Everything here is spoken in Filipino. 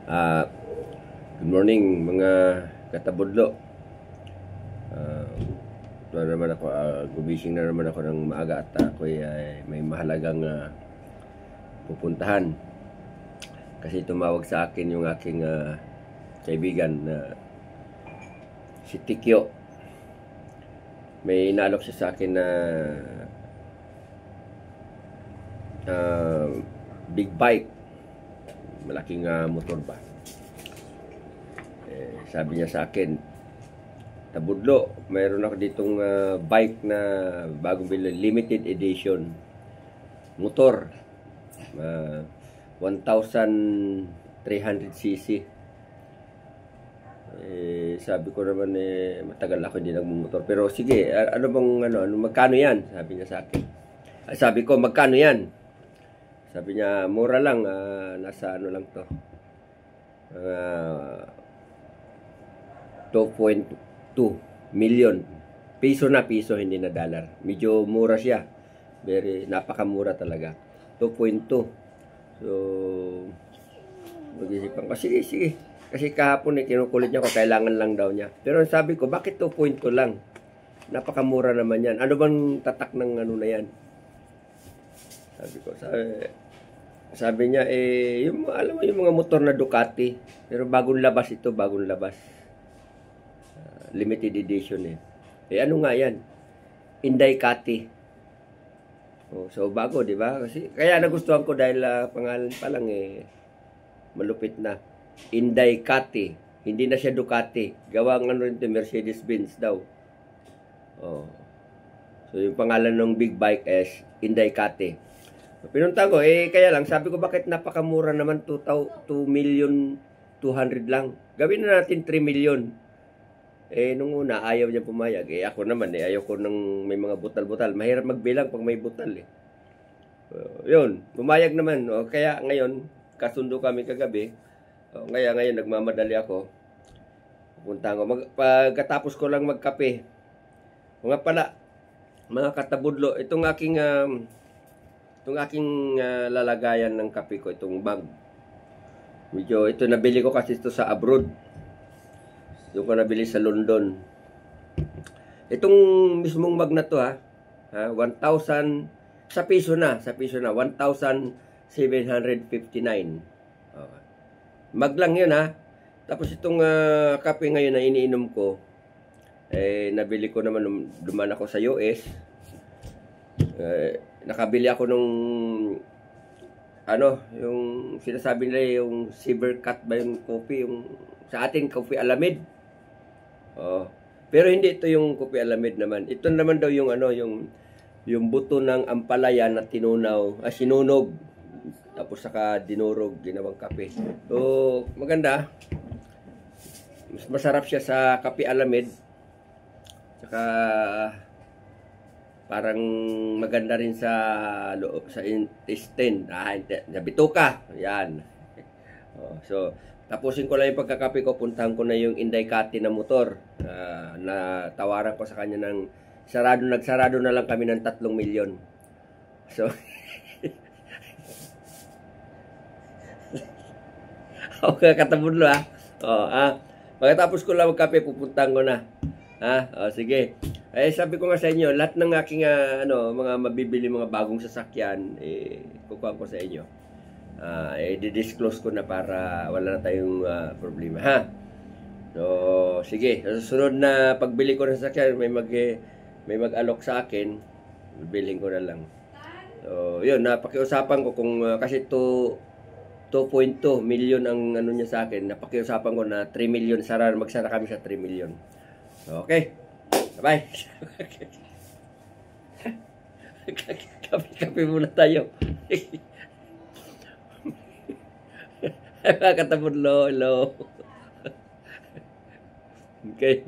Ah, Good morning mga katabudlo. Ah, ito na naman ako, gumising na naman ako ng maaga at ako'y may mahalagang pupuntahan. Kasi tumawag sa akin yung aking kaibigan na si Tikyo. May inalok siya sa akin na big bike. Malaking motor ba. Sabi niya sa akin, Tabudlo, mayroon ako ditong bike na bagong bili, limited edition motor, 1,300cc. Sabi ko naman matagal ako hindi nagmumotor, pero sige, ano bang magkano yan? Sabi niya sa akin. Sabi ko, magkano yan? Sabi niya, mura lang, nasa ano lang to, 2.2 million. Piso na piso, hindi na dollar. Medyo mura siya. Napakamura talaga. 2.2. So, mag-isipan ko, sige. Kasi kahapon kinukulit niya ko, kailangan lang daw niya. Pero sabi ko, bakit 2.2 lang? Napakamura naman yan. Ano bang tatak ng ano na yan? Sabi ko, sabi niya, alam mo yung mga motor na Ducati. Pero bagong labas ito, bagong labas. Limited edition ano nga yan? Inday Kati. So bago, di ba? Kasi kaya nagustuhan ko dahil pangalan pa lang malupit na. Inday Kati. Hindi na siya Ducati. Gawang rin ito, Mercedes-Benz daw. So yung pangalan ng big bike is Inday Kati. Pinunta ko, kaya lang, sabi ko, bakit napakamura naman, 2,200,000 lang. Gawin na natin 3 million. Nung una, ayaw niya pumayag. Ako naman, ayaw ko nang may mga butal-butal. Mahirap magbilang pag may butal. Yun, pumayag naman. Kaya ngayon, kasundo kami kagabi. Kaya ngayon, nagmamadali ako. Pupunta ko. Pagkatapos ko lang magkape. Nga pala, mga katabudlo, itong aking lalagayan ng kape ko, itong bag. Medyo, ito nabili ko kasi ito sa abroad. Yung ko nabili sa London. Itong mismong mug na to 1,000 sa piso na, 1,759. Mag lang yun Tapos itong kape ngayon na iniinom ko, nabili ko naman nung duman ako sa US. Nakabili ako nung yung sinasabi nila yung Silvercut ba yung coffee, yung sa atin coffee Alamid. Pero hindi ito yung coffee Alamid naman. Ito naman daw yung yung buto ng ampalaya na sinunog. Tapos saka dinurog, ginawang kape. So, maganda. Mas masarap siya sa kape Alamid. Saka parang maganda rin sa intestine. Sa bituka. Yan. So, tapusin ko lang yung pagkakape ko, puntahan ko na yung Inday Kati na motor. Na tawaran ko sa kanya ng nagsarado na lang kami ng 3 milyon. So, okay, katabudlo pagkatapos ko lang magkape, pupuntahan ko na. Sige. Sabi ko nga sa inyo, lahat ng aking mga mabibili, mga bagong sasakyan, kukuha ko sa inyo. I-disclose ko na para wala na tayong problema, So, sige. Sa susunod na pagbili ko ng sasakyan, may mag-alok sa akin, bibilhin ko na lang. So, yun, napakiusapan ko kung kasi 2.2 million ang niya sa akin. Napakiusapan ko na 3 million, magsara kami sa 3 million. Okay. Bye. Kape muna tayo. Katabudlo, hello. Okay.